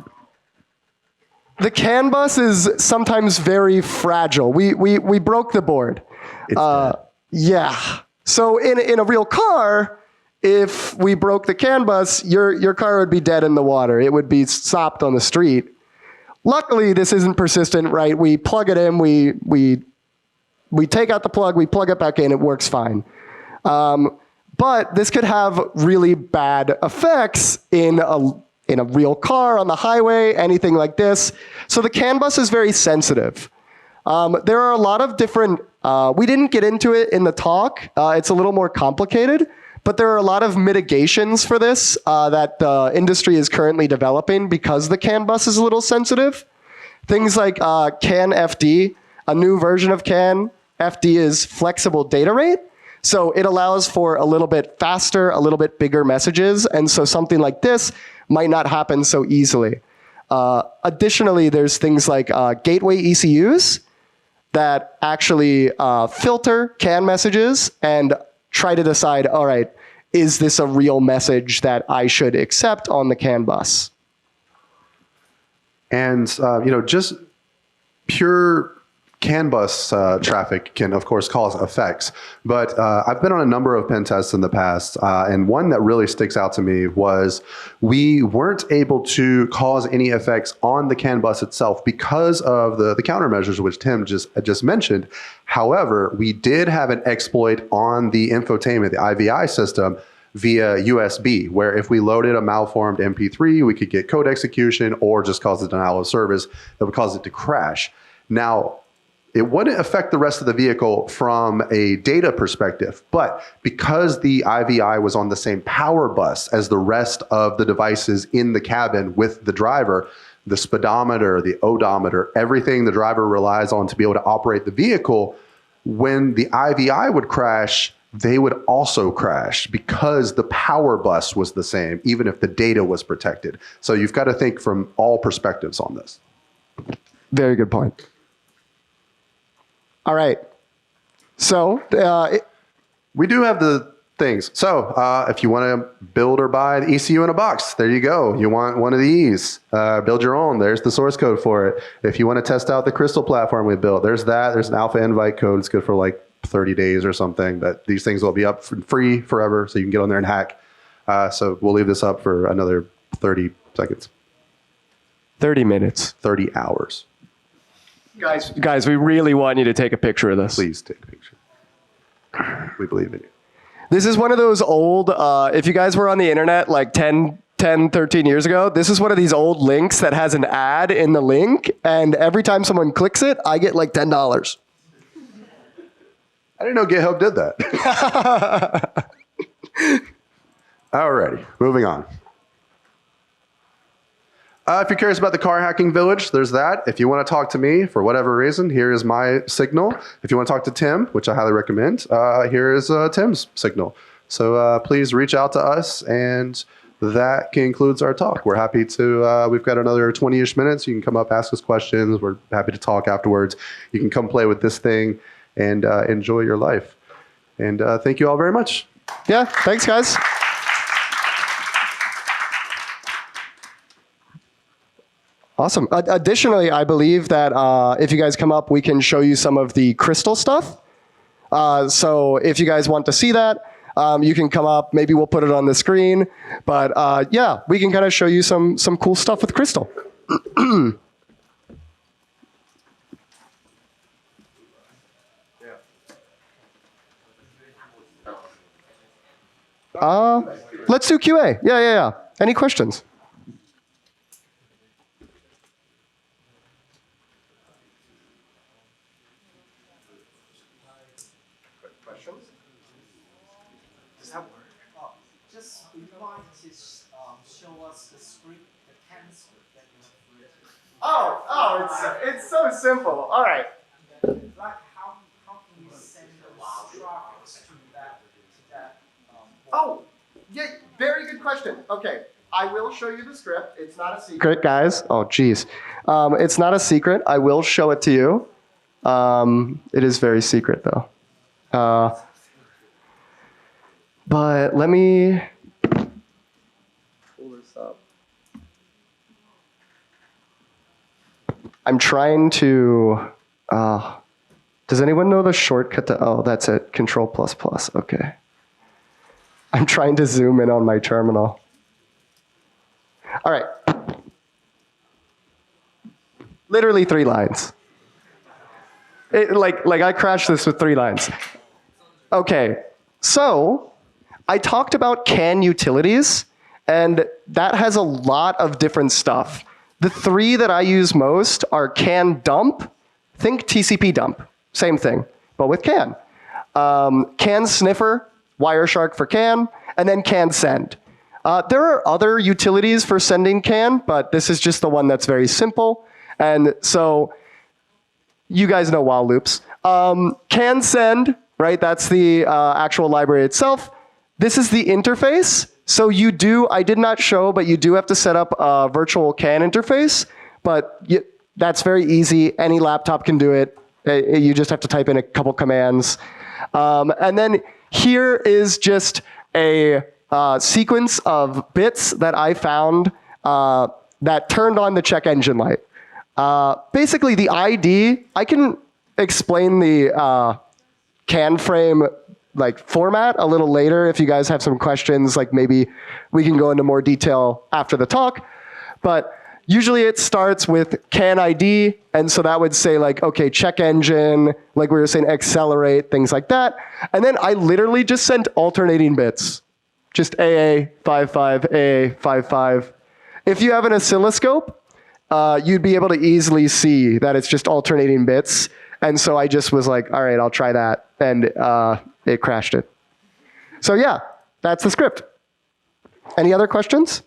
the CAN bus is sometimes very fragile. We broke the board. Yeah, so in a real car, if we broke the CAN bus, your car would be dead in the water. It would be stopped on the street. Luckily, this isn't persistent, right? We plug it in, we take out the plug, we plug it back in, it works fine. But this could have really bad effects in a real car, on the highway, anything like this. So the CAN bus is very sensitive. There are a lot of different, we didn't get into it in the talk, it's a little more complicated, but there are a lot of mitigations for this that the industry is currently developing because the CAN bus is a little sensitive. Things like CAN FD, a new version of CAN FD is flexible data rate. So it allows for a little bit faster, a little bit bigger messages. And so something like this might not happen so easily. Additionally, there's things like gateway ECUs that actually filter CAN messages and try to decide, all right, is this a real message that I should accept on the CAN bus? And just pure CAN bus traffic can, of course, cause effects. But I've been on a number of pen tests in the past, and one that really sticks out to me was we weren't able to cause any effects on the CAN bus itself because of the countermeasures which Tim just mentioned. However, we did have an exploit on the infotainment, the IVI system, via USB, where if we loaded a malformed MP3, we could get code execution or just cause a denial of service that would cause it to crash. Now, it wouldn't affect the rest of the vehicle from a data perspective, but because the IVI was on the same power bus as the rest of the devices in the cabin with the driver, the speedometer, the odometer, everything the driver relies on to be able to operate the vehicle, when the IVI would crash, they would also crash because the power bus was the same, even if the data was protected. So you've got to think from all perspectives on this. Very good point. All right. So we do have the things. So if you want to build or buy the ECU in a box, there you go. You want one of these, build your own. There's the source code for it. If you want to test out the Crystal platform we built, there's that. There's an alpha invite code. It's good for like 30 days or something, but these things will be up for free forever. So you can get on there and hack. So we'll leave this up for another 30 seconds. 30 minutes. 30 hours. Guys, we really want you to take a picture of this. Please take a picture. We believe in you. This is one of those old, if you guys were on the internet like 13 years ago, this is one of these old links that has an ad in the link, and every time someone clicks it, I get like $10. I didn't know GitHub did that. Alrighty, moving on. If you're curious about the car hacking village, there's that. If you want to talk to me for whatever reason, here is my signal. If you want to talk to Tim, which I highly recommend, here is Tim's signal. So please reach out to us, and that concludes our talk. We're happy to, we've got another 20-ish minutes. You can come up, ask us questions. We're happy to talk afterwards. You can come play with this thing and enjoy your life. And thank you all very much. Yeah, thanks, guys. Awesome. Additionally, I believe that if you guys come up, we can show you some of the Crystal stuff. So if you guys want to see that, you can come up. Maybe we'll put it on the screen. But yeah, we can kind of show you some cool stuff with Crystal. Let's do QA. Yeah. Any questions? It's so simple. All right. Like how can you send those structs to that Oh, yeah, very good question. Okay, I will show you the script. It's not a secret, guys. Oh, geez. It's not a secret. I will show it to you. It is very secret, though. But let me pull this up. I'm trying to, does anyone know the shortcut to, oh, that's it, Control++, okay. I'm trying to zoom in on my terminal. All right. Literally 3 lines. Like I crashed this with 3 lines. Okay, so I talked about CAN utilities, and that has a lot of different stuff. The 3 that I use most are CAN dump, think TCP dump, same thing, but with CAN. CAN sniffer, Wireshark for CAN, and then CAN send. There are other utilities for sending CAN, but this is just the one that's very simple. And so you guys know while loops. CAN send, right? That's the actual library itself. This is the interface. So you do, I did not show, but you do have to set up a virtual CAN interface, but that's very easy. Any laptop can do it. You just have to type in a couple commands. And then here is just a sequence of bits that I found that turned on the check engine light. Basically the ID, I can explain the CAN frame format a little later if you guys have some questions, like maybe we can go into more detail after the talk. But usually it starts with CAN ID, and so that would say okay, check engine, like we were saying, accelerate, things like that. And then I literally just sent alternating bits. Just AA, 55, AA, 55. If you have an oscilloscope, you'd be able to easily see that it's just alternating bits. And so I just was like, all right, I'll try that. And it crashed it. So yeah, that's the script. Any other questions?